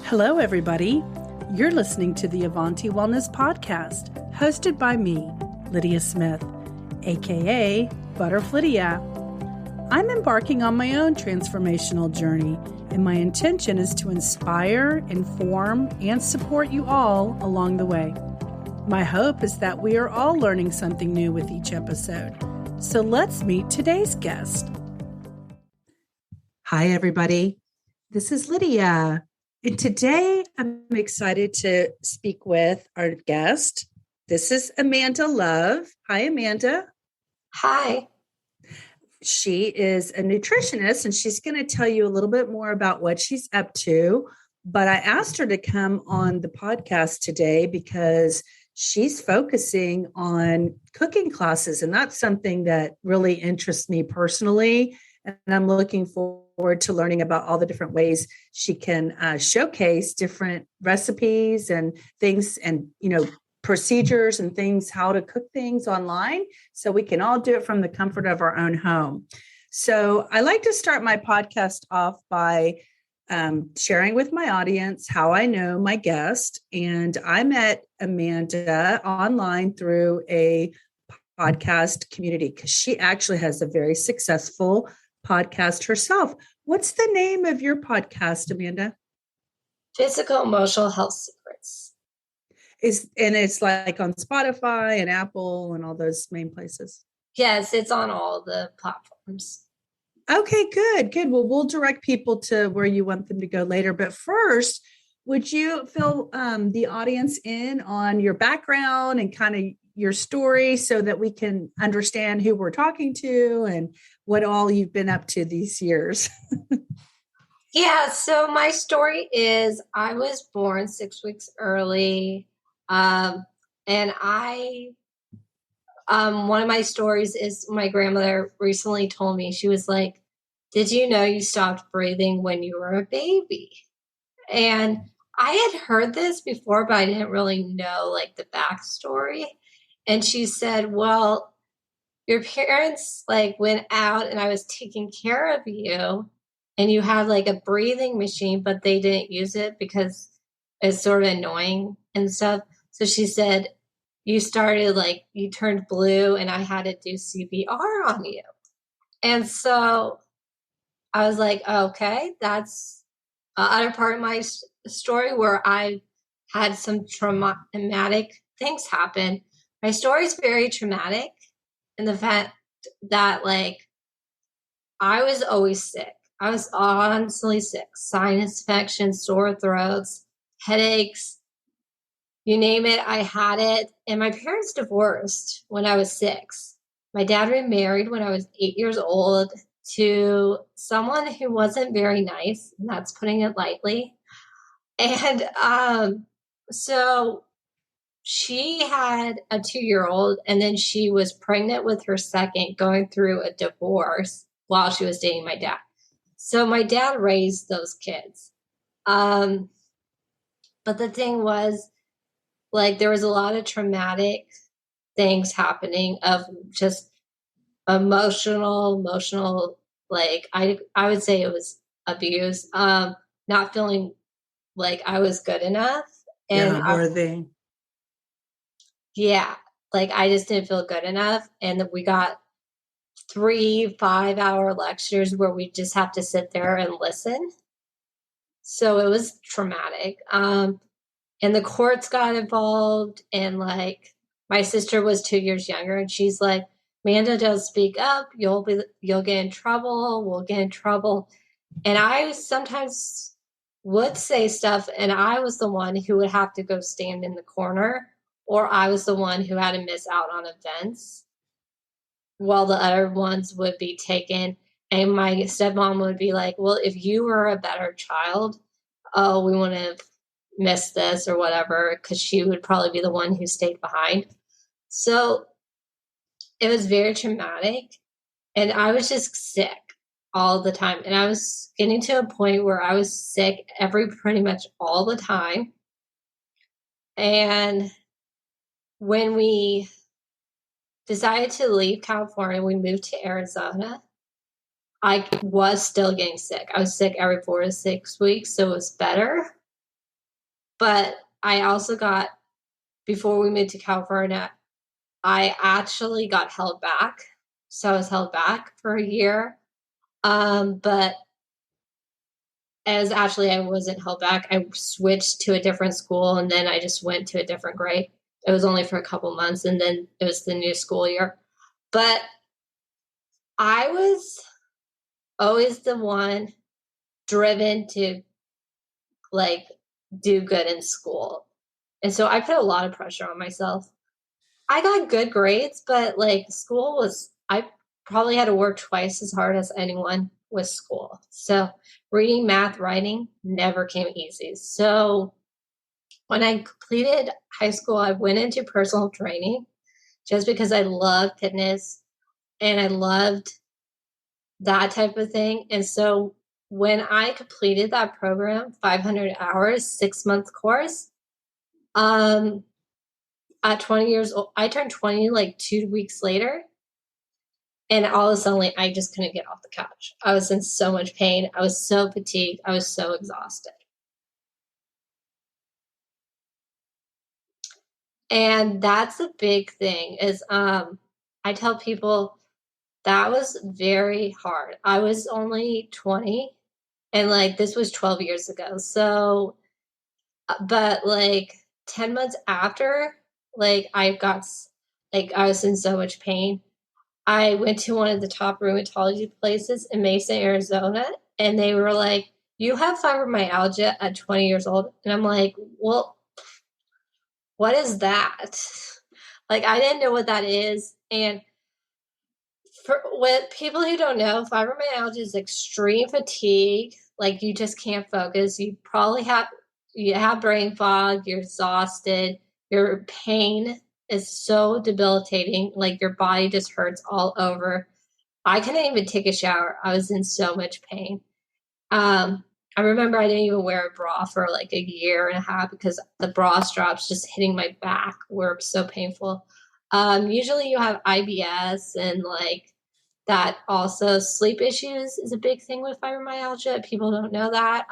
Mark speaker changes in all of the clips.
Speaker 1: Hello, everybody. You're listening to the Avanti Wellness Podcast, hosted by me, Lydia Smith, aka Butterflydia. I'm embarking on my own transformational journey, and my intention is to inspire, inform, and support you all along the way. My hope is that we are all learning something new with each episode. So let's meet today's guest. Hi, everybody. This is Lydia. And today I'm excited to speak with our guest. This is Amanda Love. Hi, Amanda.
Speaker 2: Hi.
Speaker 1: She is a nutritionist, and she's going to tell you a little bit more about what she's up to. But I asked her to come on the podcast today because she's focusing on cooking classes, and that's something that really interests me personally. And I'm looking forward to learning about all the different ways she can showcase different recipes and things and, procedures and things, how to cook things online so we can all do it from the comfort of our own home. So I like to start my podcast off by sharing with my audience how I know my guest. And I met Amanda online through a podcast community because she actually has a very successful podcast herself. What's the name of your podcast, Amanda?
Speaker 2: Physical Emotional Health Secrets.
Speaker 1: It's like on Spotify and Apple and all those main places.
Speaker 2: Yes, it's on all the platforms.
Speaker 1: Okay, good. Well, we'll direct people to where you want them to go later. But first, would you fill the audience in on your background and kind of your story so that we can understand who we're talking to and what all you've been up to these years?
Speaker 2: Yeah, so my story is I was born 6 weeks early. And one of my stories is my grandmother recently told me, she was like, "Did you know you stopped breathing when you were a baby?" And I had heard this before, but I didn't really know like the backstory. And she said, "Well, your parents like went out and I was taking care of you and you had like a breathing machine, but they didn't use it because it's sort of annoying and stuff." So she said, "You started like, you turned blue and I had to do CPR on you." And so I was like, okay, that's other part of my story where I had some traumatic things happen. My story is very traumatic in the fact that like I was always sick. I was honestly sick. Sinus infections, sore throats, headaches, you name it, I had it. And my parents divorced when I was 6. My dad remarried when I was 8 years old to someone who wasn't very nice, and that's putting it lightly. And so she had a 2-year-old, and then she was pregnant with her second, going through a divorce while she was dating my dad. So my dad raised those kids. But the thing was, like, there was a lot of traumatic things happening of just emotional, like I would say it was abuse, not feeling like I was good enough. And
Speaker 1: worthy.
Speaker 2: Like I just didn't feel good enough. And we got 3 5-hour lectures where we just have to sit there and listen. So it was traumatic. And the courts got involved, and like my sister was 2 years younger, and she's like, "Amanda, don't speak up. You'll get in trouble. We'll get in trouble." And I sometimes would say stuff, and I was the one who would have to go stand in the corner, or I was the one who had to miss out on events while the other ones would be taken. And my stepmom would be like, "Well, if you were a better child, we wouldn't have missed this," or whatever, because she would probably be the one who stayed behind. So it was very traumatic, and I was just sick all the time. And I was getting to a point where I was sick pretty much all the time. And when we decided to leave California, we moved to Arizona. I was still getting sick. I was sick every 4 to 6 weeks, so it was better. But I also got, before we moved to California, I actually got held back. So I was held back for a year. But as actually I wasn't held back, I switched to a different school and then I just went to a different grade. It was only for a couple months and then it was the new school year. But I was always the one driven to like do good in school. And so I put a lot of pressure on myself. I got good grades, but like school was, I probably had to work twice as hard as anyone with school. So reading, math, writing never came easy. So when I completed high school, I went into personal training just because I loved fitness and I loved that type of thing. And so when I completed that program, 500 hours, 6-month course, at 20 years old, I turned 20 like 2 weeks later. And all of a sudden, I just couldn't get off the couch. I was in so much pain. I was so fatigued. I was so exhausted. And that's a big thing is I tell people that was very hard. I was only 20 and like this was 12 years ago. So, but like 10 months after, like I was in so much pain. I went to one of the top rheumatology places in Mesa, Arizona, and they were like, "You have fibromyalgia at 20 years old." And I'm like, "Well, what is that?" Like, I didn't know what that is. And for with people who don't know, fibromyalgia is extreme fatigue. Like, you just can't focus. You have brain fog. You're exhausted. Your pain is so debilitating. Like, your body just hurts all over. I couldn't even take a shower. I was in so much pain. I remember I didn't even wear a bra for like a year and a half because the bra straps just hitting my back were so painful. Usually you have IBS and like that also sleep issues is a big thing with fibromyalgia. People don't know that.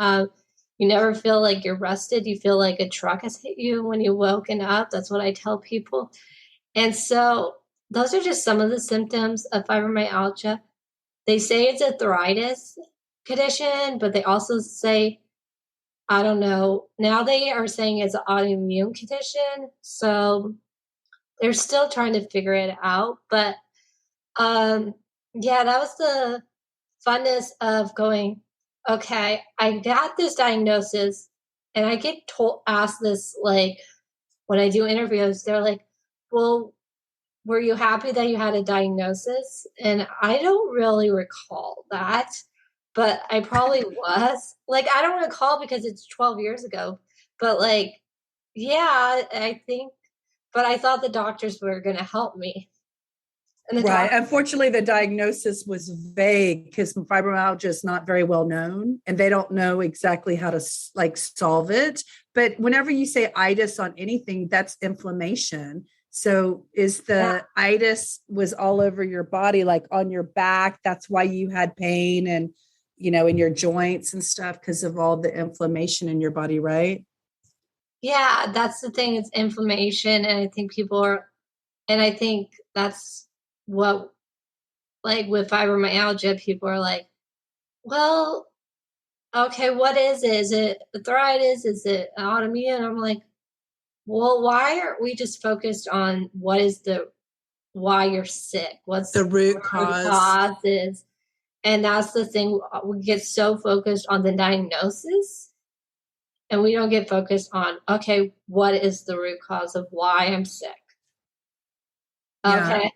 Speaker 2: You never feel like you're rested. You feel like a truck has hit you when you're woken up. That's what I tell people. And so those are just some of the symptoms of fibromyalgia. They say it's arthritis condition, but they also say, I don't know, now they are saying it's an autoimmune condition. So they're still trying to figure it out. But yeah, that was the funness of going, okay, I got this diagnosis and I get asked this like when I do interviews, they're like, well, were you happy that you had a diagnosis? And I don't really recall that, but I probably was. Like, I don't recall because it's 12 years ago, but like, yeah, I think, but I thought the doctors were going to help me. And
Speaker 1: Right. Unfortunately, the diagnosis was vague because fibromyalgia is not very well known and they don't know exactly how to like solve it. But whenever you say itis on anything, that's inflammation. So is the itis was all over your body, like on your back? That's why you had pain and, in your joints and stuff because of all the inflammation in your body, right?
Speaker 2: Yeah, that's the thing. It's inflammation. And I think that's what, like with fibromyalgia, people are like, well, okay, what is it? Is it arthritis? Is it autoimmune? I'm like, well, why aren't we just focused on why you're sick? What's
Speaker 1: the root cause?
Speaker 2: Causes? And that's the thing. We get so focused on the diagnosis and we don't get focused on, okay, what is the root cause of why I'm sick?
Speaker 1: Yeah.
Speaker 2: Okay.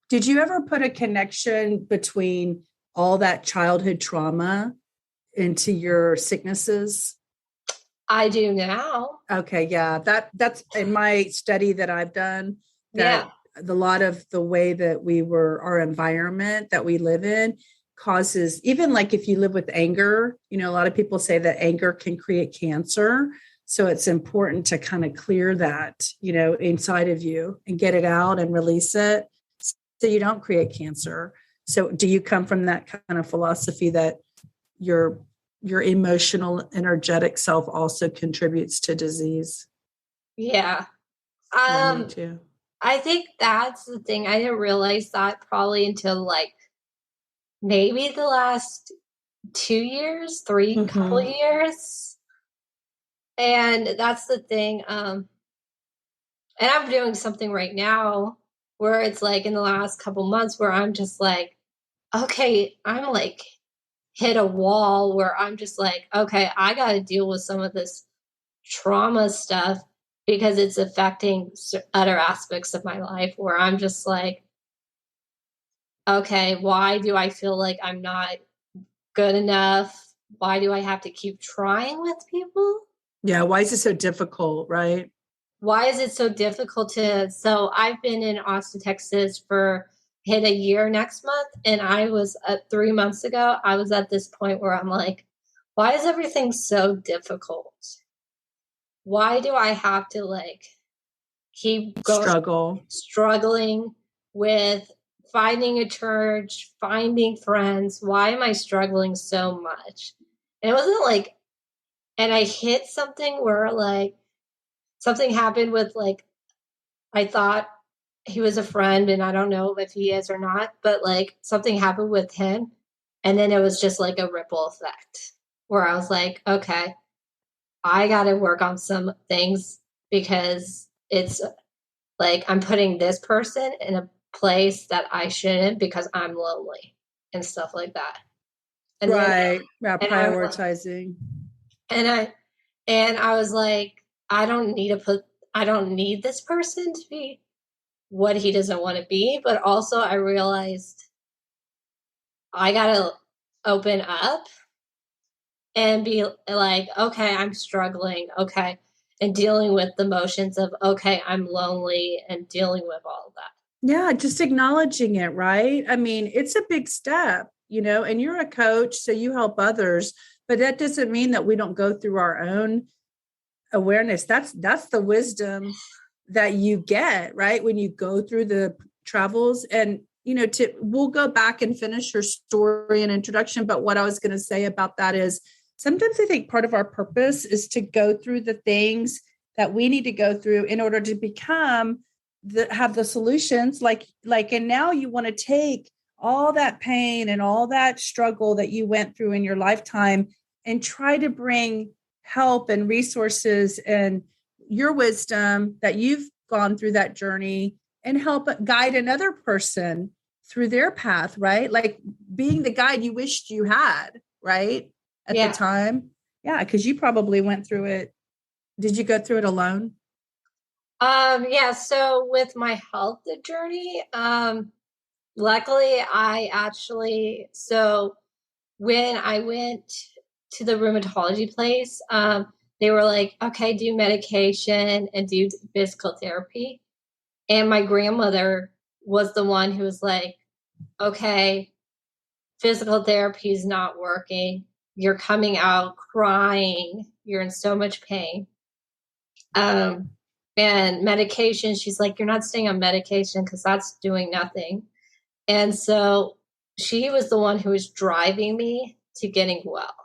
Speaker 1: Did you ever put a connection between all that childhood trauma into your sicknesses?
Speaker 2: I do now.
Speaker 1: Okay, yeah. That's in my study that I've done that a lot of the way that our environment that we live in causes, even like if you live with anger, a lot of people say that anger can create cancer. So it's important to kind of clear that, inside of you and get it out and release it so you don't create cancer. So do you come from that kind of philosophy that your your emotional, energetic self also contributes to disease.
Speaker 2: Yeah.
Speaker 1: Yeah, me too.
Speaker 2: I think that's the thing. I didn't realize that probably until like maybe the last 2 years, couple
Speaker 1: Mm-hmm.
Speaker 2: years. And that's the thing. And I'm doing something right now where it's like in the last couple months where I'm just like, okay, I'm like hit a wall where I'm just like, okay, I got to deal with some of this trauma stuff because it's affecting other aspects of my life where I'm just like, okay, why do I feel like I'm not good enough? Why do I have to keep trying with people?
Speaker 1: Yeah. Why is it so difficult? Right.
Speaker 2: Why is it so difficult to? So I've been in Austin, Texas for hit a year next month. And I was 3 months ago, I was at this point where I'm like, why is everything so difficult? Why do I have to like keep going,
Speaker 1: Struggle.
Speaker 2: struggling with finding a church, finding friends? Why am I struggling so much? And it wasn't like, and I hit something where like something happened with like, I thought he was a friend and I don't know if he is or not, but like something happened with him. And then it was just like a ripple effect where I was like, okay, I got to work on some things because it's like I'm putting this person in a place that I shouldn't because I'm lonely and stuff like that. And then,
Speaker 1: Right. Yeah.
Speaker 2: and I was,
Speaker 1: Prioritizing.
Speaker 2: and I, and I was like, I don't need to put, I don't need this person to be what he doesn't want to be. But also, I realized I got to open up and be like, okay, I'm struggling. Okay. And dealing with the emotions of, okay, I'm lonely and dealing with all of that.
Speaker 1: Yeah, just acknowledging it, right? I mean, it's a big step, and you're a coach, so you help others, but that doesn't mean that we don't go through our own awareness. That's the wisdom that you get, right? When you go through the travels and we'll go back and finish your story and introduction, but what I was going to say about that is sometimes I think part of our purpose is to go through the things that we need to go through in order to become have the solutions and now you want to take all that pain and all that struggle that you went through in your lifetime and try to bring help and resources and your wisdom that you've gone through that journey and help guide another person through their path, right? Like being the guide you wished you had, right? At the
Speaker 2: Yeah.
Speaker 1: time. Yeah, because you probably went through it. Did you go through it alone?
Speaker 2: Yeah, so with my health journey, luckily I actually, so when I went to the rheumatology place, they were like, okay, do medication and do physical therapy. And my grandmother was the one who was like, okay, physical therapy is not working. You're coming out crying. You're in so much pain. Um, and medication, she's like, you're not staying on medication because that's doing nothing. And so she was the one who was driving me to getting well.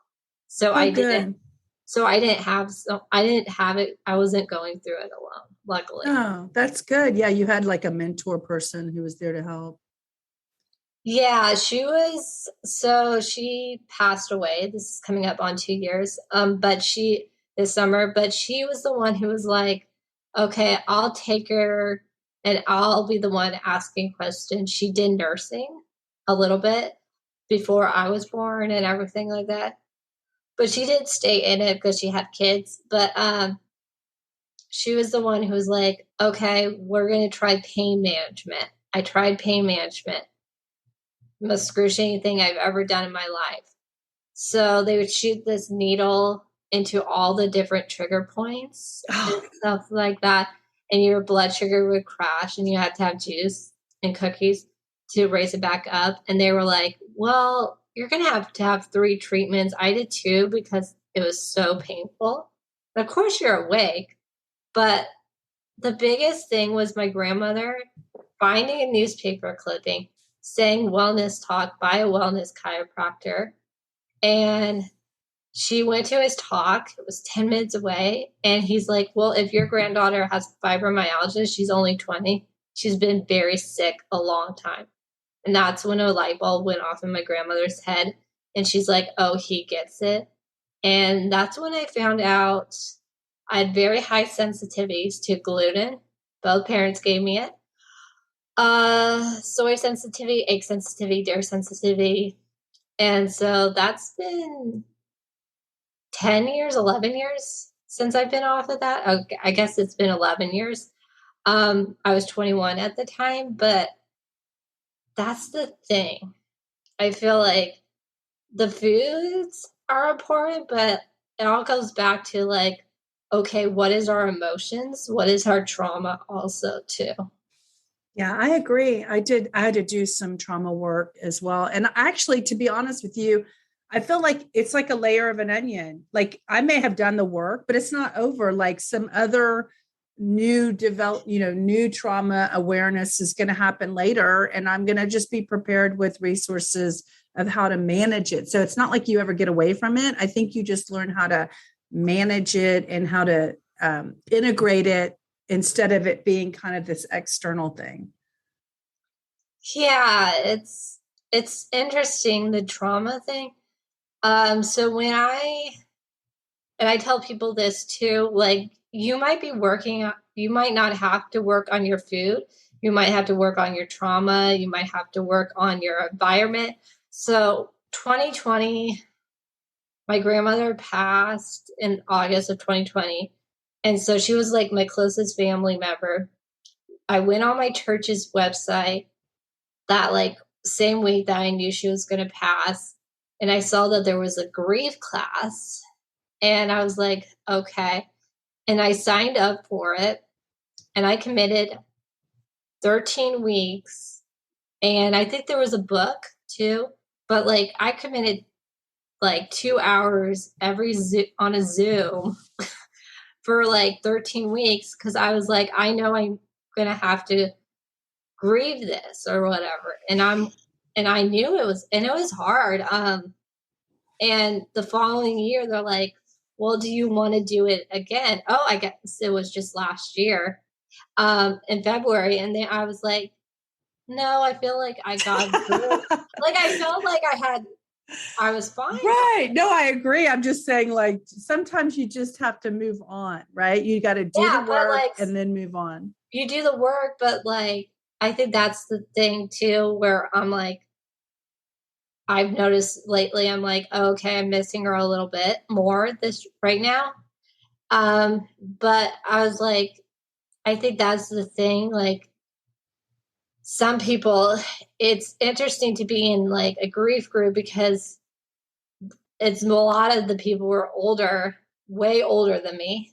Speaker 2: So
Speaker 1: Oh,
Speaker 2: I didn't
Speaker 1: good.
Speaker 2: I didn't have it. I wasn't going through it alone, luckily.
Speaker 1: Oh, that's good. Yeah, you had like a mentor person who was there to help.
Speaker 2: Yeah, she passed away. This is coming up on 2 years. But she this summer, but she was the one who was like, okay, I'll take her and I'll be the one asking questions. She did nursing a little bit before I was born and everything like that. But she did stay in it because she had kids. But she was the one who was like, okay, we're gonna try pain management. I tried pain management, most excruciating thing I've ever done in my life. So they would shoot this needle into all the different trigger points and
Speaker 1: Oh,
Speaker 2: stuff like that. And your blood sugar would crash and you had to have juice and cookies to raise it back up. And they were like, well, you're going to have 3 treatments. I did 2 because it was so painful. Of course, you're awake. But the biggest thing was my grandmother finding a newspaper clipping saying wellness talk by a wellness chiropractor. And she went to his talk. It was 10 minutes away. And he's like, well, if your granddaughter has fibromyalgia, she's only 20. She's been very sick a long time. And that's when a light bulb went off in my grandmother's head. And she's like, oh, he gets it. And that's when I found out I had very high sensitivities to gluten. Both parents gave me it. Soy sensitivity, egg sensitivity, dairy sensitivity. And so that's been 10 years, 11 years since I've been off of that. Okay, I guess it's been 11 years. I was 21 at the time, but that's the thing. I feel like the foods are important, but it all goes back to like, okay, what is our emotions? What is our trauma also too?
Speaker 1: Yeah, I agree. I had to do some trauma work as well. And actually, to be honest with you, I feel like it's like a layer of an onion. Like I may have done the work, but it's not over. Like some other new trauma awareness is going to happen later. And I'm going to just be prepared with resources of how to manage it. So it's not like you ever get away from it. I think you just learn how to manage it and how to integrate it instead of it being kind of this external thing.
Speaker 2: Yeah, it's interesting the trauma thing. So when I tell people this too, like you might be working, you might not have to work on your food. You might have to work on your trauma. You might have to work on your environment. So 2020, my grandmother passed in August of 2020. And so she was like my closest family member. I went on my church's website that like same week that I knew she was going to pass. And I saw that there was a grief class. And I was like, okay. And I signed up for it and I committed 13 weeks. And I think there was a book too, but like I committed like 2 hours on a Zoom for like 13 weeks because I was like, I know I'm going to have to grieve this or whatever. And I knew it was hard. And the following year, they're like, well, do you want to do it again? Oh, I guess it was just last year, in February. And then I was like, no, I feel like I got through. Like, I felt like I was fine.
Speaker 1: Right. No, I agree. I'm just saying, like, sometimes you just have to move on, right? You got to do the work
Speaker 2: like,
Speaker 1: and then move on.
Speaker 2: You do the work, but like, I think that's the thing too, where I'm like, I've noticed lately, I'm like, oh, okay, I'm missing her a little bit more this right now. But I was like, I think that's the thing. Like, some people, it's interesting to be in like a grief group because it's a lot of the people who are older, way older than me.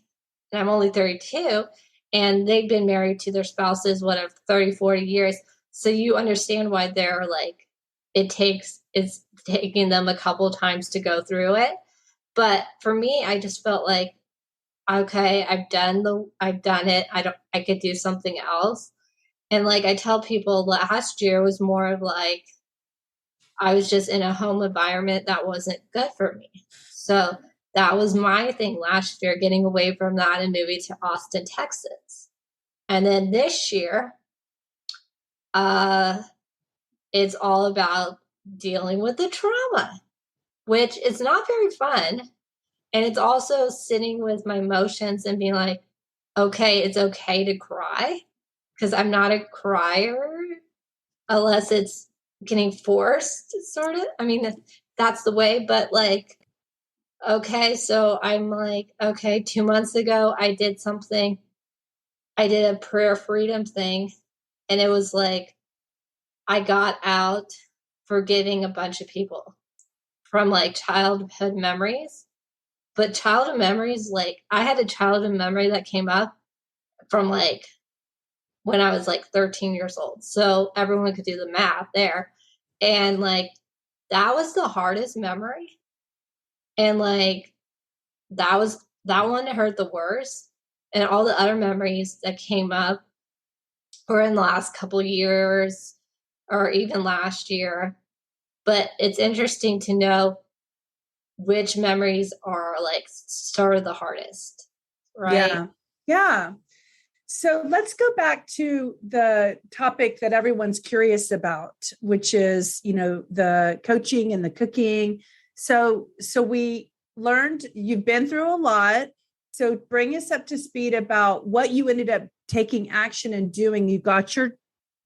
Speaker 2: And I'm only 32. And they've been married to their spouses, whatever, 30, 40 years. So you understand why they're like, it's taking them a couple times to go through it. But for me, I just felt like, okay, I've done it. I could do something else. And like I tell people last year was more of like, I was just in a home environment that wasn't good for me. So that was my thing last year, getting away from that and moving to Austin, Texas. And then this year, it's all about dealing with the trauma, which is not very fun. And it's also sitting with my emotions and being like, okay, it's okay to cry because I'm not a crier unless it's getting forced, sort of. I mean, that's the way, but like, okay, so I'm like, okay, 2 months ago, I did something. I did a prayer freedom thing, and it was like, I got out forgiving a bunch of people from like childhood memories. But childhood memories, like, I had a childhood memory that came up from like when I was like 13 years old. So everyone could do the math there. And like, that was the hardest memory. And like, that one hurt the worst. And all the other memories that came up were in the last couple of years or even last year. But it's interesting to know which memories are like sort of the hardest, right?
Speaker 1: Yeah. Yeah. So let's go back to the topic that everyone's curious about, which is, the coaching and the cooking. So we learned you've been through a lot. So bring us up to speed about what you ended up taking action and doing. You got your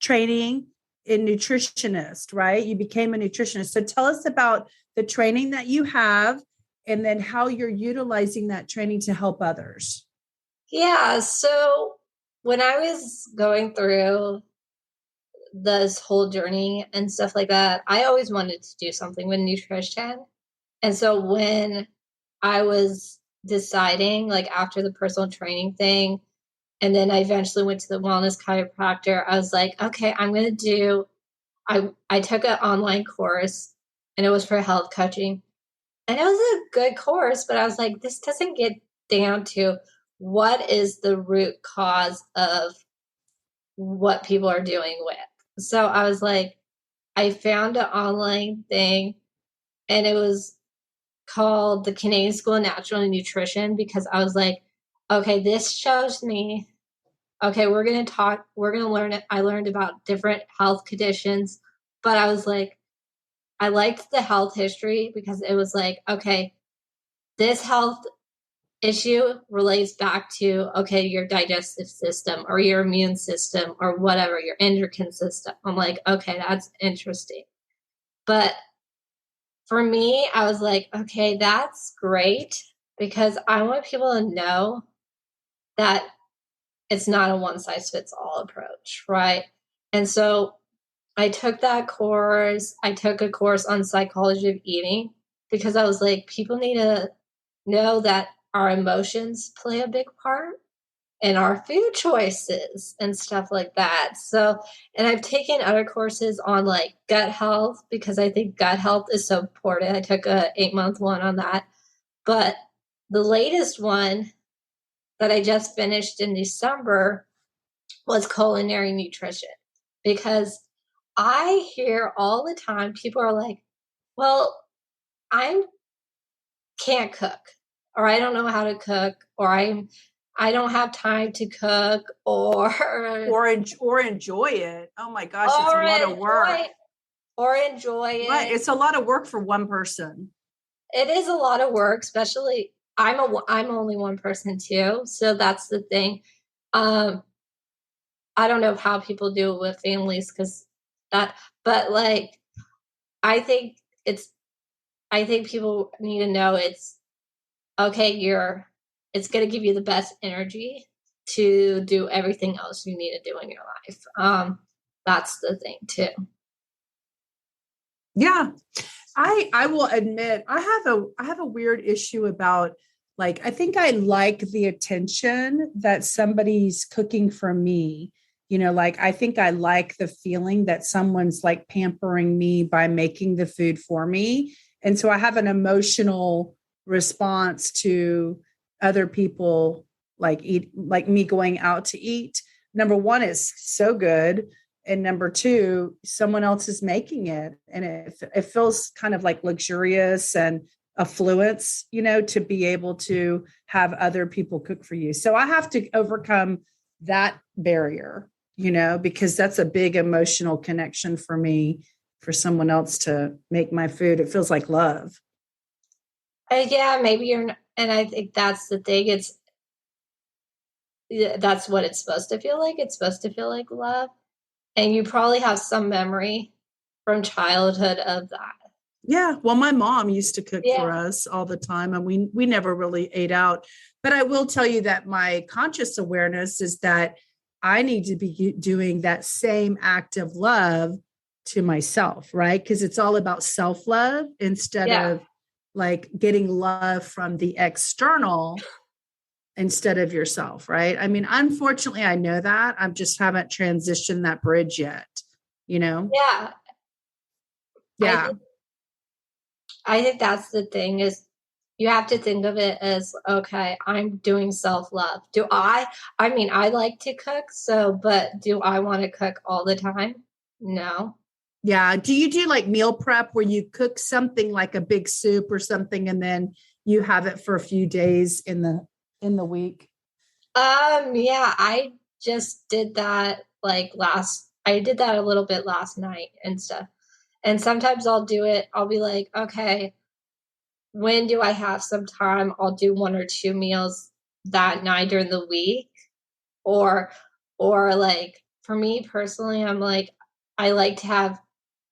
Speaker 1: training in nutritionist, right? You became a nutritionist. So tell us about the training that you have and then how you're utilizing that training to help others.
Speaker 2: Yeah. So when I was going through this whole journey and stuff like that, I always wanted to do something with nutrition. And so when I was deciding, like after the personal training thing, and then I eventually went to the wellness chiropractor, I was like, okay, I'm going to do, I took an online course and it was for health coaching. And it was a good course, but I was like, this doesn't get down to what is the root cause of what people are doing with. So I was like, I found an online thing and it was called the Canadian School of Natural Nutrition because I was like, okay, this shows me, okay, we're going to learn it. I learned about different health conditions, but I was like, I liked the health history because it was like, okay, this health issue relates back to, okay, your digestive system or your immune system or whatever, your endocrine system. I'm like, okay, that's interesting. But for me, I was like, okay, that's great because I want people to know that it's not a one size fits all approach, right? And so I took that course. I took a course on psychology of eating because I was like, people need to know that our emotions play a big part in our food choices and stuff like that. So, and I've taken other courses on like gut health because I think gut health is so important. I took a 8-month one on that. But the latest one that I just finished in December was culinary nutrition because I hear all the time people are like, well, I can't cook or I don't know how to cook or I don't have time to cook
Speaker 1: Or enjoy it. Oh my gosh, it's a
Speaker 2: or
Speaker 1: lot of work.
Speaker 2: enjoy
Speaker 1: Right,
Speaker 2: it.
Speaker 1: it's a lot of work for one person.
Speaker 2: It is a lot of work, especially I'm only one person too, so that's the thing. Um, I don't know how people do it with families because that, but like I think it's I think people need to know it's okay. It's going to give you the best energy to do everything else you need to do in your life. That's the thing too.
Speaker 1: Yeah. I will admit I have a weird issue about, like, I think I like the attention that somebody's cooking for me. Like, I think I like the feeling that someone's like pampering me by making the food for me. And so I have an emotional response to other people, like me going out to eat. Number one, is so good. And number two, someone else is making it, and it feels kind of like luxurious and affluence, to be able to have other people cook for you. So I have to overcome that barrier, because that's a big emotional connection for me, for someone else to make my food. It feels like love.
Speaker 2: Yeah, maybe you're, and I think that's the thing. That's what it's supposed to feel like. It's supposed to feel like love, and you probably have some memory from childhood of that.
Speaker 1: Yeah, well, my mom used to cook for
Speaker 2: Yeah,
Speaker 1: us all the time, and we never really ate out. But I will tell you that my conscious awareness is that I need to be doing that same act of love to myself, right? Because it's all about self-love instead
Speaker 2: yeah.
Speaker 1: of like getting love from the external instead of yourself, right? I mean, unfortunately, I know that. I just haven't transitioned that bridge yet, you know?
Speaker 2: Yeah, I
Speaker 1: Yeah.
Speaker 2: think I think that's the thing is you have to think of it as okay, I'm doing self-love. I mean, I like to cook, so but do I want to cook all the time? No.
Speaker 1: Yeah. Do you do like meal prep where you cook something like a big soup or something and then you have it for a few days in the week?
Speaker 2: Yeah, I just did that I did that a little bit last night and stuff. And sometimes I'll do it. I'll be like, okay, when do I have some time? I'll do one or two meals that night during the week. Or like for me personally, I'm like, I like to have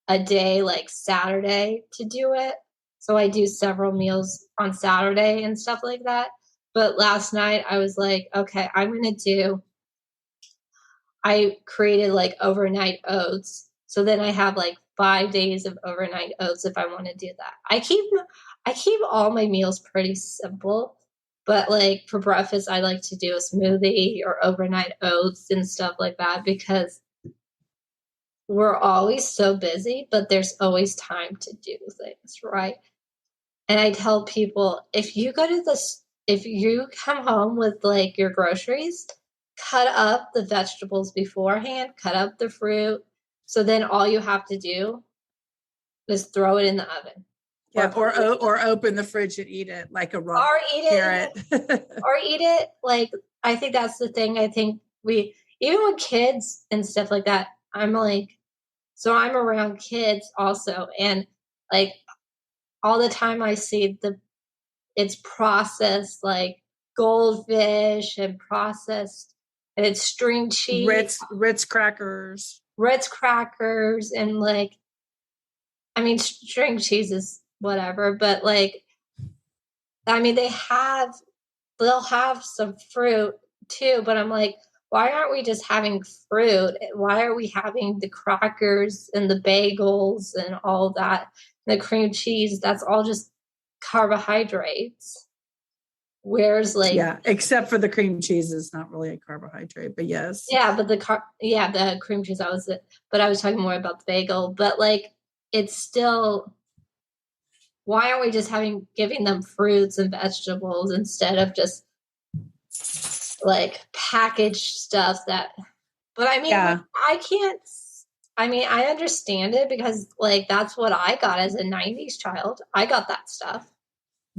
Speaker 2: a day like Saturday to do it. So I do several meals on Saturday and stuff like that. But last night I was like, okay, I created like overnight oats. So then I have like 5 days of overnight oats if I want to do that. I keep all my meals pretty simple, but like for breakfast I like to do a smoothie or overnight oats and stuff like that because we're always so busy, but there's always time to do things, right? And I tell people if you come home with like your groceries, cut up the vegetables beforehand, cut up the fruit. So then all you have to do is throw it in the oven.
Speaker 1: Yeah. Or open the fridge and eat it like a raw
Speaker 2: Or eat
Speaker 1: carrot.
Speaker 2: it or eat it like I think that's the thing. I think we even with kids and stuff like that, I'm like so I'm around kids also and like all the time I see it's processed like goldfish and processed and it's string cheese,
Speaker 1: Ritz crackers.
Speaker 2: Ritz crackers, and like I mean string cheese is whatever, but like I mean they'll have some fruit too, but I'm like, why aren't we just having fruit? Why are we having the crackers and the bagels and all that? The cream cheese, that's all just carbohydrates. Whereas like
Speaker 1: Yeah, except for the cream cheese is not really a carbohydrate, but yes.
Speaker 2: yeah, but the cream cheese but I was talking more about the bagel, but like it's still why aren't we just giving them fruits and vegetables instead of just like packaged stuff that but I mean like,
Speaker 1: Yeah.
Speaker 2: I can't I mean I understand it because like that's what I got as a 90s child. I got that stuff.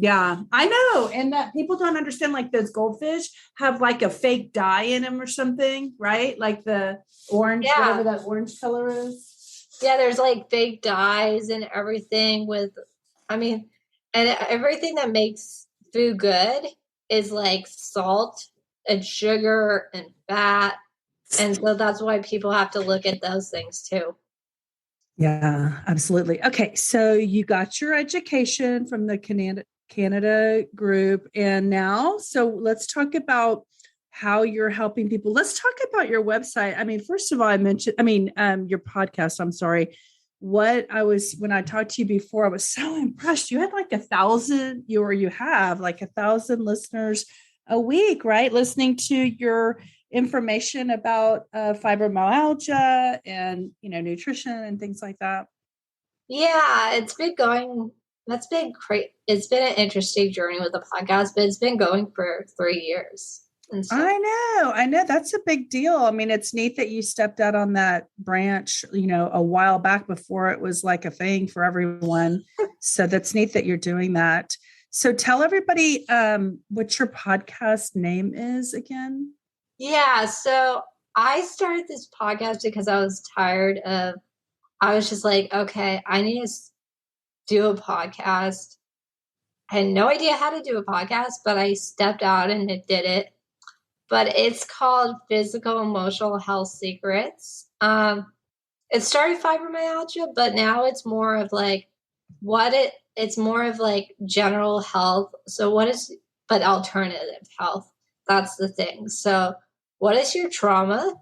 Speaker 1: Yeah, I know. And that people don't understand like those goldfish have like a fake dye in them or something, right? Like the orange,
Speaker 2: Yeah.
Speaker 1: whatever that orange color is.
Speaker 2: Yeah, there's like fake dyes and everything I mean, and everything that makes food good is like salt and sugar and fat. And so that's why people have to look at those things too.
Speaker 1: Yeah, absolutely. Okay, so you got your education from the Canada group, and now, so let's talk about how you're helping people. Let's talk about your website. I mean, first of all, your podcast. I'm sorry. When I talked to you before, I was so impressed. You had like 1,000, you have like 1,000 listeners a week, right? Listening to your information about fibromyalgia and nutrition and things like that.
Speaker 2: Yeah, it's been going. That's been great. It's been an interesting journey with the podcast, but it's been going for 3 years and stuff.
Speaker 1: I know that's a big deal. I mean, it's neat that you stepped out on that branch, a while back before it was like a thing for everyone. So that's neat that you're doing that. So tell everybody what your podcast name is again.
Speaker 2: Yeah, so I started this podcast because I was tired of. I was just like, okay, I need to do a podcast. I had no idea how to do a podcast, but I stepped out and it did it. But it's called Physical Emotional Health Secrets. It started fibromyalgia, but now it's more of like it's more of like general health. So but alternative health. That's the thing. So what is your trauma?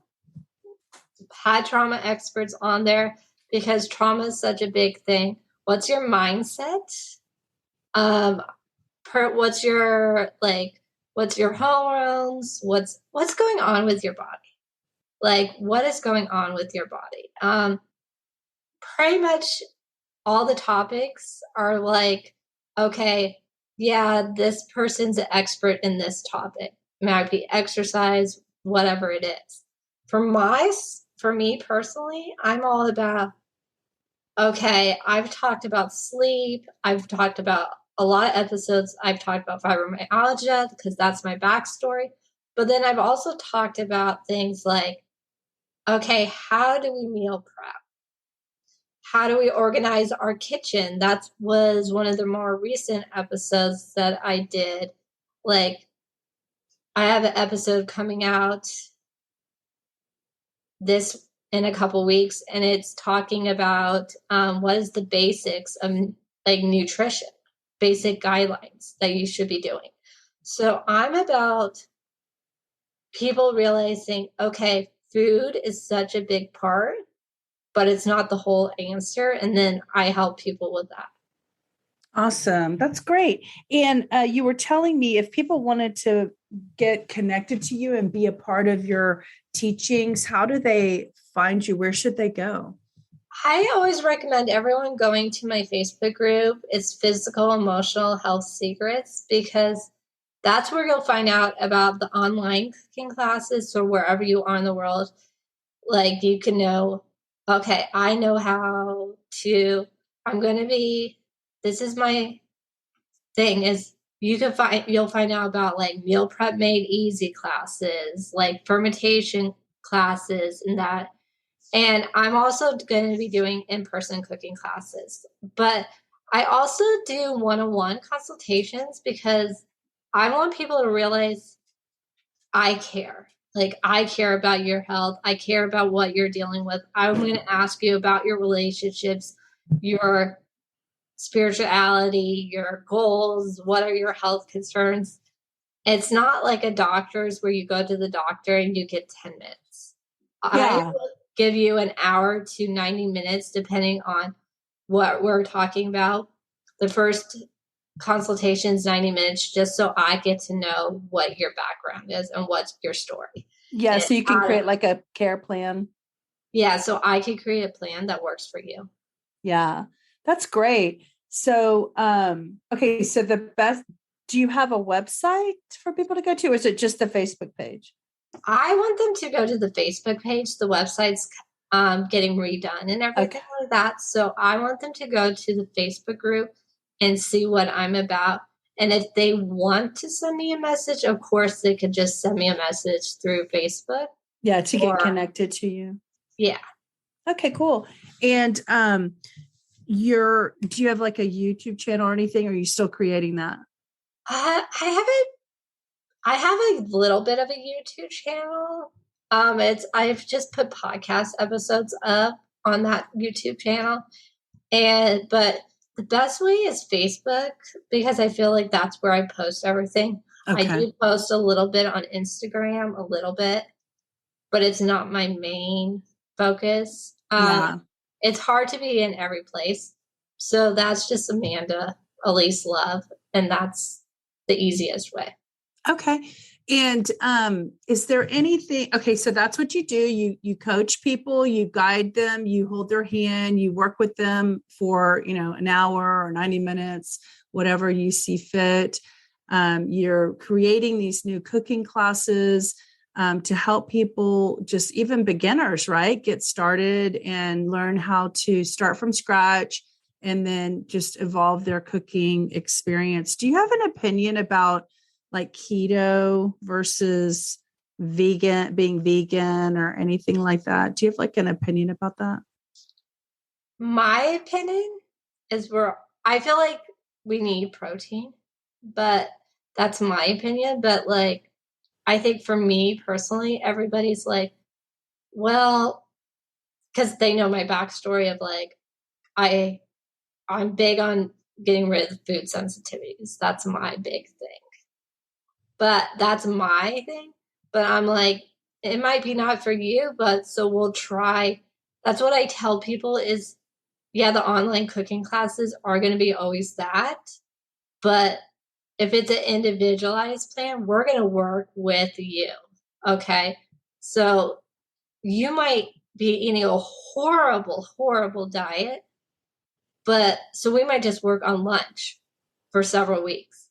Speaker 2: Had trauma experts on there because trauma is such a big thing. What's your mindset? Um, what's your hormones? What's going on with your body? Like, what is going on with your body? Pretty much all the topics are like, okay, yeah, this person's an expert in this topic. It might be exercise, whatever it is. For me personally, I'm all about Okay, I've talked about sleep. I've talked about a lot of episodes. I've talked about fibromyalgia because that's my backstory. But then I've also talked about things like, okay, how do we meal prep? How do we organize our kitchen? That was one of the more recent episodes that I did. Like, I have an episode coming out this in a couple weeks, and it's talking about what is the basics of like nutrition, basic guidelines that you should be doing. So I'm about people realizing, okay, food is such a big part, but it's not the whole answer. And then I help people with that.
Speaker 1: Awesome. That's great. And you were telling me if people wanted to get connected to you and be a part of your teachings, how do they find you? Where should they go?
Speaker 2: I always recommend everyone going to my Facebook group. It's Physical Emotional Health Secrets, because that's where you'll find out about the online cooking classes. So wherever you are in the world, like you can know, okay, I know how to, I'm going to be, this is my thing is you'll find out about like meal prep made easy classes, like fermentation classes and that. And I'm also going to be doing in-person cooking classes. But I also do one-on-one consultations because I want people to realize I care. Like, I care about your health. I care about what you're dealing with. I'm going to ask you about your relationships, your spirituality, your goals, what are your health concerns. It's not like a doctor's where you go to the doctor and you get 10 minutes. I
Speaker 1: Yeah.
Speaker 2: will give you an hour to 90 minutes, depending on what we're talking about. The first consultation is 90 minutes, just so I get to know what your background is and what's your story.
Speaker 1: Yeah.
Speaker 2: And
Speaker 1: So you can create like a care plan.
Speaker 2: yeah, so I can create a plan that works for you.
Speaker 1: Yeah. That's great. So, okay. So do you have a website for people to go to, or is it just the Facebook page?
Speaker 2: I want them to go to the Facebook page. The website's getting redone and everything
Speaker 1: Okay.
Speaker 2: like that. So I want them to go to the Facebook group and see what I'm about. And if they want to send me a message, of course, they could just send me a message through Facebook.
Speaker 1: Yeah. To get
Speaker 2: Or,
Speaker 1: connected to you.
Speaker 2: yeah.
Speaker 1: Okay, cool. And do you have like a YouTube channel or anything? Or are you still creating that?
Speaker 2: I haven't, I have a little bit of a YouTube channel. I've just put podcast episodes up on that YouTube channel. But the best way is Facebook, because I feel like that's where I post everything. I
Speaker 1: Okay.
Speaker 2: do post a little bit on Instagram, a little bit, but it's not my main focus.
Speaker 1: Yeah.
Speaker 2: It's hard to be in every place. So that's just Amanda, Elise Love, and that's the easiest way.
Speaker 1: Okay. And is there anything, okay, so that's what you do. You coach people, you guide them, you hold their hand, you work with them for, an hour or 90 minutes, whatever you see fit. You're creating these new cooking classes to help people, just even beginners, right? Get started and learn how to start from scratch and then just evolve their cooking experience. Do you have an opinion about like keto versus being vegan or anything like that? Do you have like an opinion about that?
Speaker 2: My opinion is I feel like we need protein, but that's my opinion. But like, I think for me personally, everybody's like, well, because they know my backstory of like, I, I'm big on getting rid of food sensitivities. That's my big thing. But that's my thing. But I'm like, it might be not for you, but so we'll try. That's what I tell people is, yeah, the online cooking classes are going to be always that. But if it's an individualized plan, we're going to work with you. Okay. So you might be eating a horrible, horrible diet, but so we might just work on lunch for several weeks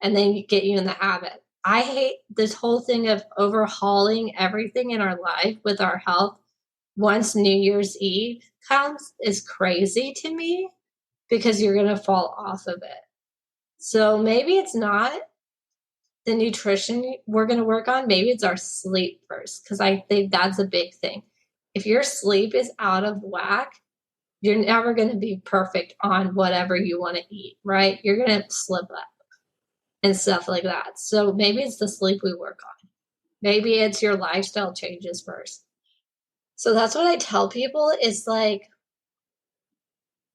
Speaker 2: and then get you in the habit. I hate this whole thing of overhauling everything in our life with our health once New Year's Eve comes is crazy to me because you're going to fall off of it. So maybe it's not the nutrition we're going to work on. Maybe it's our sleep first, because I think that's a big thing. If your sleep is out of whack, you're never going to be perfect on whatever you want to eat, right? You're going to slip up and stuff like that. So maybe it's the sleep we work on. Maybe it's your lifestyle changes first. So that's what I tell people is like,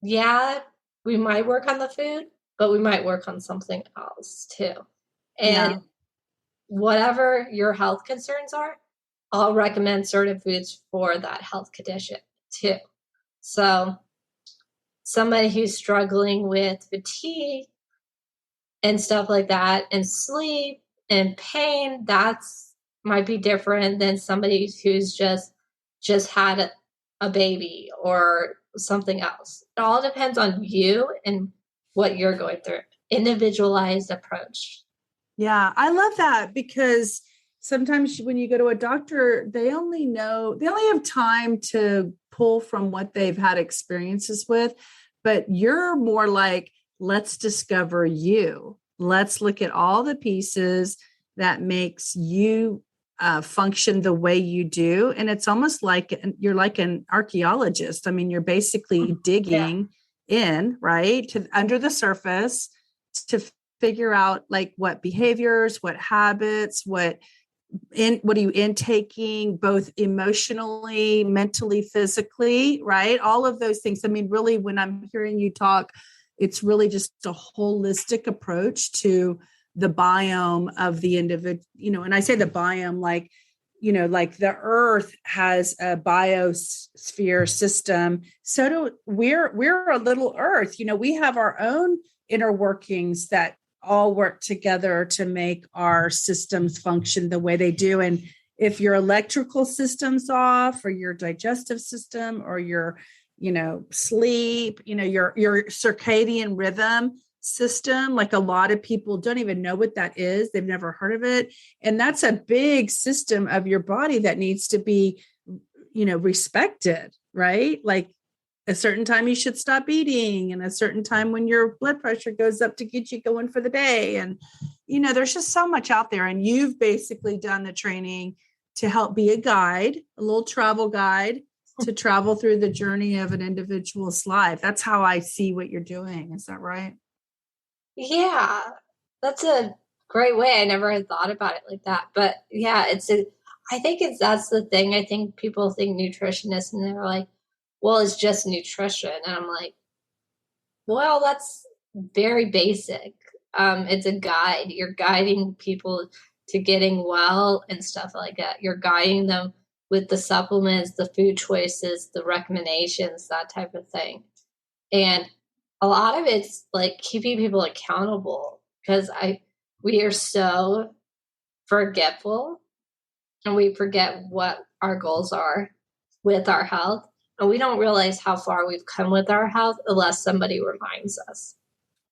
Speaker 2: yeah, we might work on the food, but we might work on something else too. And whatever your health concerns are, I'll recommend certain foods for that health condition too. So somebody who's struggling with fatigue and stuff like that, and sleep and pain, that's might be different than somebody who's just had a baby or something else. It all depends on you and what you're going through. Individualized approach.
Speaker 1: Yeah, I love that, because sometimes when you go to a doctor, they only have time to pull from what they've had experiences with. But you're more like, let's discover you. Let's look at all the pieces that makes you function the way you do. And it's almost like you're like an archaeologist. I mean, you're basically digging in, right, to under the surface to figure out like what behaviors, what habits, what are you intaking, both emotionally, mentally, physically, right? All of those things. I mean, really, when I'm hearing you talk, it's really just a holistic approach to the biome of the individual, and I say the biome, like, like the earth has a biosphere system. So we're a little earth, we have our own inner workings that all work together to make our systems function the way they do. And if your electrical system's off, or your digestive system, or your, sleep, your circadian rhythm system, like a lot of people don't even know what that is. They've never heard of it. And that's a big system of your body that needs to be, respected, right? Like, a certain time you should stop eating, and a certain time when your blood pressure goes up to get you going for the day. And, there's just so much out there. And you've basically done the training to help be a guide, a little travel guide to travel through the journey of an individual's life. That's how I see what you're doing. Is that right?
Speaker 2: Yeah, that's a great way. I never had thought about it like that. But yeah, that's the thing. I think people think nutritionists and they're like, well, it's just nutrition. And I'm like, well, that's very basic. It's a guide. You're guiding people to getting well and stuff like that. You're guiding them with the supplements, the food choices, the recommendations, that type of thing. And a lot of it's like keeping people accountable, because we are so forgetful, and we forget what our goals are with our health. And we don't realize how far we've come with our health unless somebody reminds us.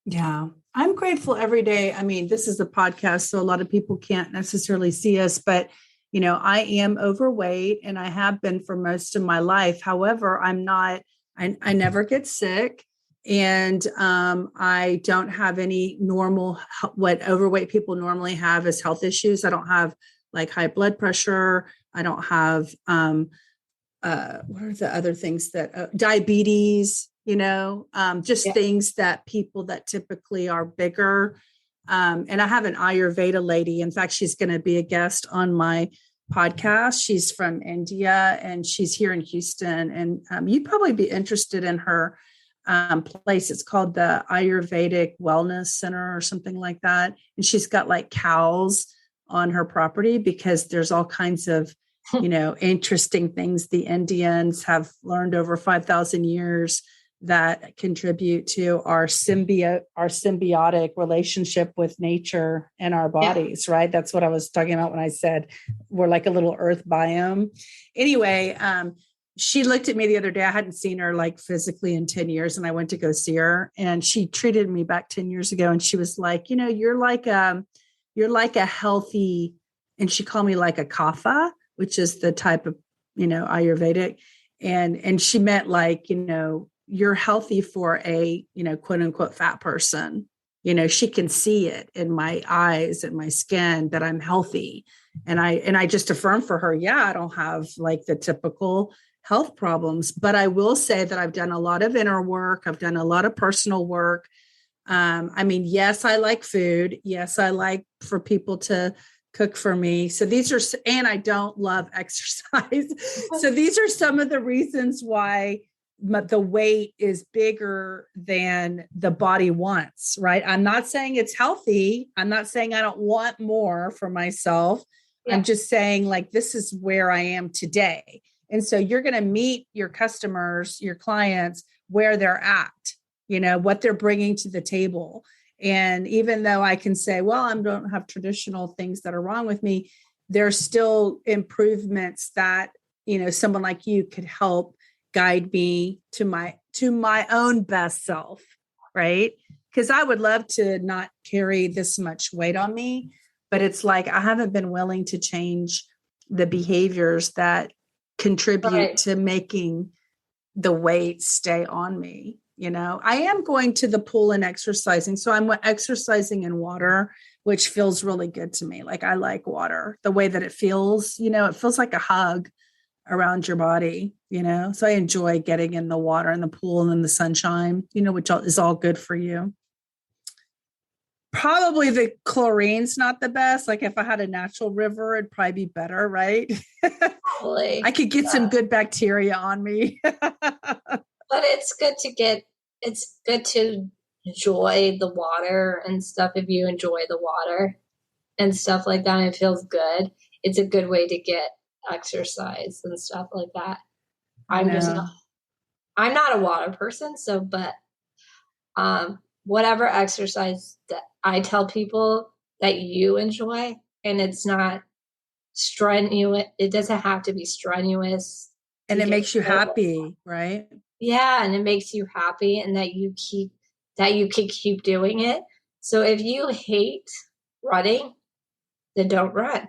Speaker 1: Yeah, I'm grateful every day. I mean, this is a podcast, so a lot of people can't necessarily see us, but I am overweight, and I have been for most of my life. However, I'm not, I never get sick, and I don't have any normal, what overweight people normally have is health issues. I don't have like high blood pressure. I don't have, what are the other things that diabetes, things that people that typically are bigger. And I have an Ayurveda lady. In fact, she's going to be a guest on my podcast. She's from India, and she's here in Houston. And you'd probably be interested in her place. It's called the Ayurvedic Wellness Center or something like that. And she's got like cows on her property, because there's all kinds of interesting things the Indians have learned over 5,000 years that contribute to our symbiotic relationship with nature and our bodies, right? That's what I was talking about when I said we're like a little earth biome. Anyway, she looked at me the other day. I hadn't seen her like physically in 10 years, and I went to go see her, and she treated me back 10 years ago. And she was like, you're like a healthy, and she called me like a kapha, which is the type of, Ayurvedic. And she meant like, you're healthy for a, quote unquote fat person. She can see it in my eyes and my skin that I'm healthy. And I just affirmed for her, yeah, I don't have like the typical health problems, but I will say that I've done a lot of inner work. I've done a lot of personal work. Yes, I like food. Yes, I like for people to cook for me. So and I don't love exercise. So these are some of the reasons why the weight is bigger than the body wants, right? I'm not saying it's healthy. I'm not saying I don't want more for myself. Yeah. I'm just saying like, this is where I am today. And so you're going to meet your customers, your clients, where they're at, what they're bringing to the table. And even though I can say, well, I don't have traditional things that are wrong with me, there's still improvements that, someone like you could help guide me to my own best self, right? Because I would love to not carry this much weight on me, but it's like I haven't been willing to change the behaviors that contribute to making the weight stay on me. I am going to the pool and exercising. So I'm exercising in water, which feels really good to me. Like I like water, the way that it feels, it feels like a hug around your body, so I enjoy getting in the water and the pool and in the sunshine, which is all good for you. Probably the chlorine's not the best. Like if I had a natural river, it'd probably be better, right?
Speaker 2: Probably.
Speaker 1: I could get some good bacteria on me.
Speaker 2: But it's good to enjoy the water and stuff. If you enjoy the water and stuff like that, it feels good. It's a good way to get exercise and stuff like that. I'm not a water person. So, but, whatever exercise that I tell people that you enjoy, and it's not strenuous, it doesn't have to be strenuous.
Speaker 1: And it makes you happy, right?
Speaker 2: Yeah. And it makes you happy, and that you can keep doing it. So if you hate running, then don't run.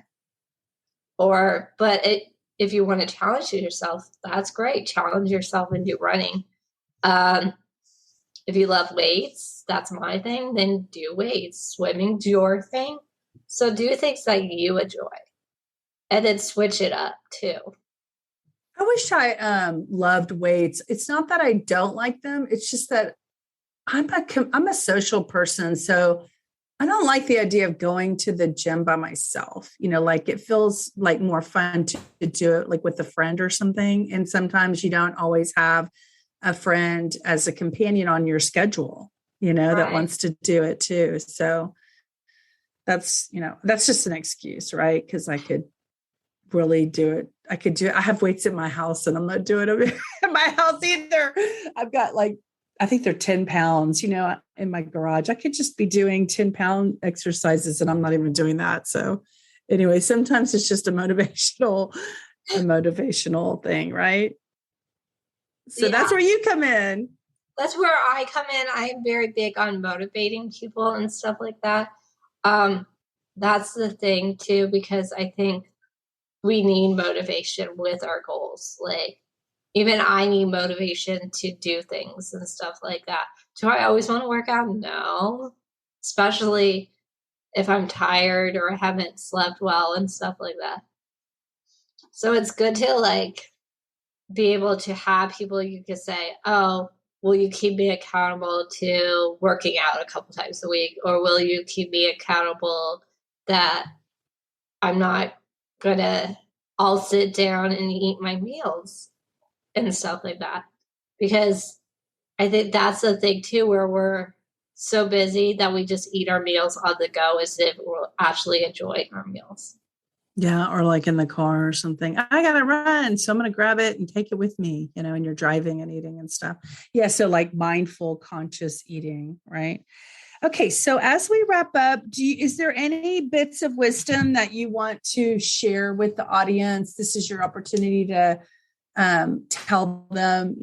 Speaker 2: If you want to challenge yourself, that's great. Challenge yourself and do running. If you love weights, that's my thing, then do weights. Swimming's your thing. So do things that you enjoy, and then switch it up too.
Speaker 1: I wish I loved weights. It's not that I don't like them. It's just that I'm a social person. So I don't like the idea of going to the gym by myself. Like it feels like more fun to do it like with a friend or something. And sometimes you don't always have a friend as a companion on your schedule, that wants to do it too. So that's just an excuse, right? Because I could really do it. I have weights in my house and I'm not doing them in my house either. I've got I think they're 10 pounds, in my garage. I could just be doing 10-pound exercises and I'm not even doing that. So anyway, sometimes it's just a motivational thing, right? So yeah. That's where you come in.
Speaker 2: That's where I come in. I'm very big on motivating people and stuff like that. That's the thing too, because I think we need motivation with our goals. Like even I need motivation to do things and stuff like that. Do I always want to work out? No, especially if I'm tired or I haven't slept well and stuff like that. So it's good to be able to have people you can say, oh, will you keep me accountable to working out a couple times a week? Or will you keep me accountable that I'm not I'll sit down and eat my meals and stuff like that? Because I think that's the thing too, where we're so busy that we just eat our meals on the go as if we're actually enjoying our meals.
Speaker 1: Yeah. Or like in the car or something, I got to run. So I'm going to grab it and take it with me, and you're driving and eating and stuff. Yeah. So like mindful, conscious eating, right? Okay. So as we wrap up, is there any bits of wisdom that you want to share with the audience? This is your opportunity to tell them,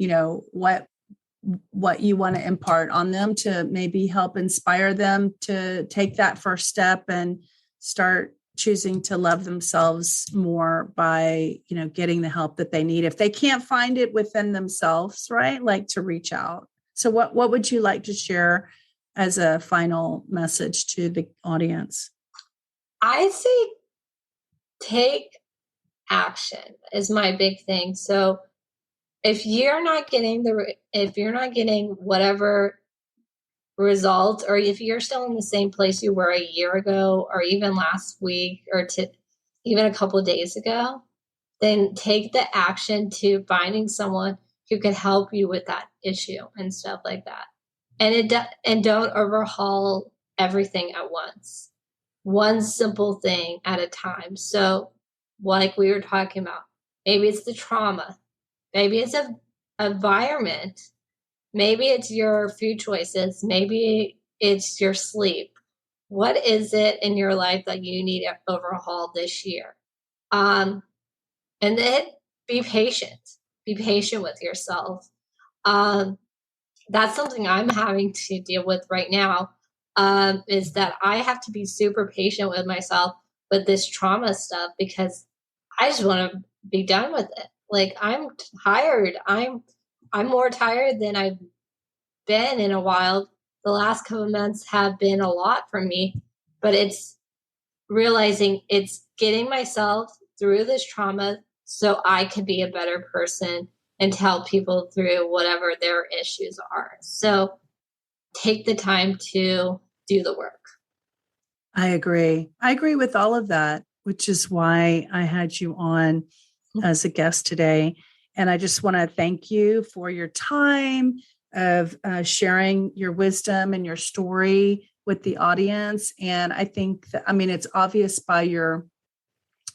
Speaker 1: what you want to impart on them to maybe help inspire them to take that first step and start choosing to love themselves more by, getting the help that they need. If they can't find it within themselves, right? Like to reach out. So what would you like to share as a final message to the audience?
Speaker 2: I say take action is my big thing. So if you're not getting whatever results, or if you're still in the same place you were a year ago, or even last week, or even a couple of days ago, then take the action to finding someone who can help you with that issue and stuff like that. And don't overhaul everything at once. One simple thing at a time. So like we were talking about, maybe it's the trauma. Maybe it's a environment. Maybe it's your food choices. Maybe it's your sleep. What is it in your life that you need to overhaul this year? And then be patient. Be patient with yourself. That's something I'm having to deal with right now, is that I have to be super patient with myself with this trauma stuff, because I just want to be done with it. Like, I'm tired. I'm more tired than I've been in a while. The last couple of months have been a lot for me, but it's realizing it's getting myself through this trauma so I could be a better person and to help people through whatever their issues are. So take the time to do the work.
Speaker 1: I agree. I agree with all of that, which is why I had you on as a guest today. And I just want to thank you for your time of sharing your wisdom and your story with the audience. And I think that, it's obvious by your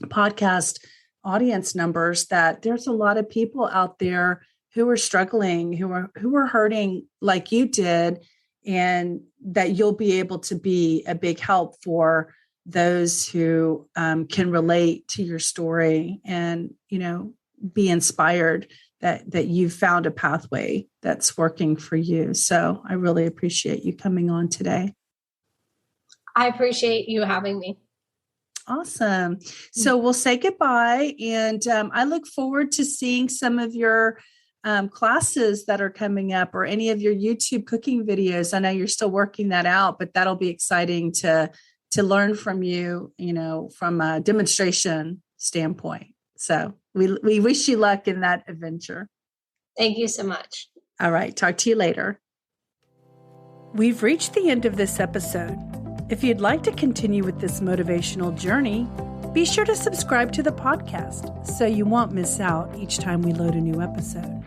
Speaker 1: podcast audience numbers that there's a lot of people out there who are struggling, who are hurting like you did, and that you'll be able to be a big help for those who can relate to your story and, be inspired that you've found a pathway that's working for you. So I really appreciate you coming on today.
Speaker 2: I appreciate you having me.
Speaker 1: Awesome. So we'll say goodbye. And I look forward to seeing some of your classes that are coming up, or any of your YouTube cooking videos. I know you're still working that out, but that'll be exciting to learn from you, from a demonstration standpoint. So we wish you luck in that adventure.
Speaker 2: Thank you so much.
Speaker 1: All right. Talk to you later. We've reached the end of this episode. If you'd like to continue with this motivational journey, be sure to subscribe to the podcast so you won't miss out each time we load a new episode.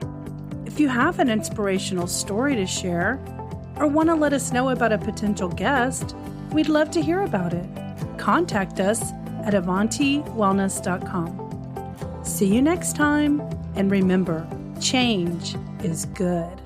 Speaker 1: If you have an inspirational story to share or want to let us know about a potential guest, we'd love to hear about it. Contact us at avantiwellness.com. See you next time, and remember, change is good.